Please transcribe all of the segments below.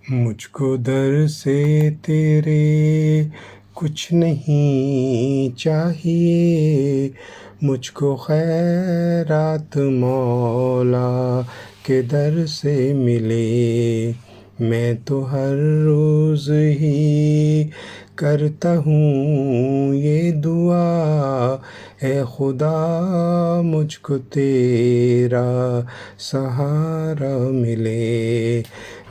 مجھ کو در سے تیرے کچھ نہیں چاہیے، مجھ کو خیرات مولا کے در سے ملے۔ میں تو ہر روز ہی کرتا ہوں یہ دعا، اے خدا مجھ کو تیرا سہارا ملے۔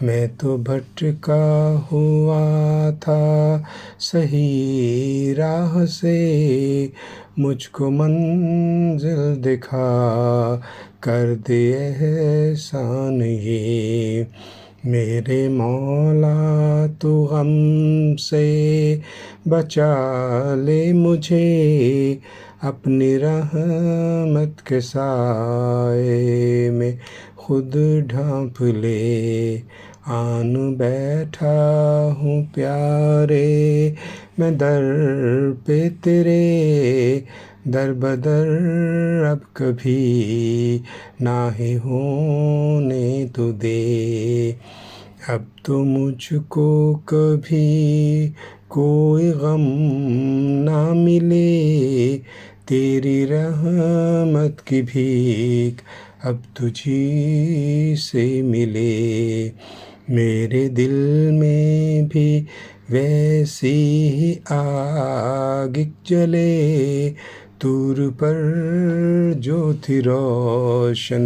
میں تو بھٹکا ہوا تھا صحیح راہ سے، مجھ کو منزل دکھا کر دے احسان یہ۔ میرے مولا تو غم سے بچا لے مجھے، اپنی رحمت کے سائے میں خود ڈھانپ لے۔ آن بیٹھا ہوں پیارے میں در پہ تیرے، در بدر اب کبھی نہ ہی ہونے تو دے۔ اب تو مجھ کو کبھی کوئی غم نہ ملے، تیری رحمت کی بھیک اب تجھی سے ملے۔ میرے دل میں بھی ویسی ہی آگ جلے، طور پر جو تھی روشن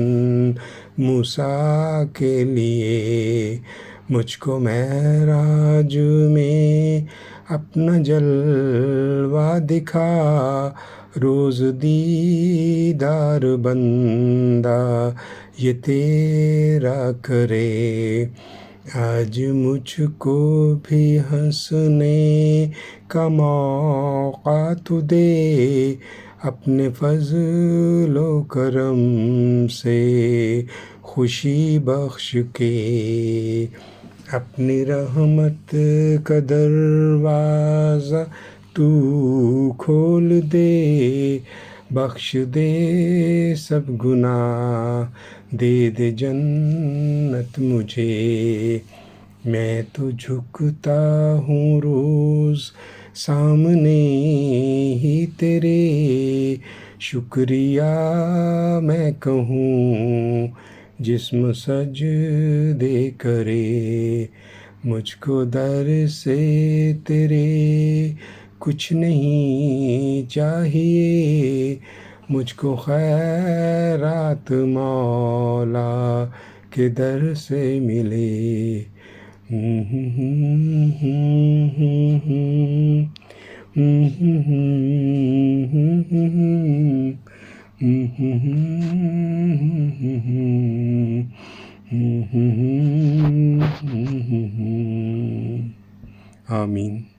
موسیٰ کے لیے۔ مجھ کو معراج میں اپنا جلوہ دکھا، روز دیدار بندہ یہ تیرا کرے۔ آج مجھ کو بھی ہنسنے کا موقع تو دے، اپنے فضل و کرم سے خوشی بخش کے۔ اپنی رحمت کا دروازہ تو کھول دے، بخش دے سب گناہ، دے دے جنت مجھے۔ میں تو جھکتا ہوں روز سامنے ہی تیرے، شکریہ میں کہوں جسم سجدے کرے۔ مجھ کو در سے تیرے کچھ نہیں چاہیے، مجھ کو خیرات مولا کے در سے ملے۔ آمین۔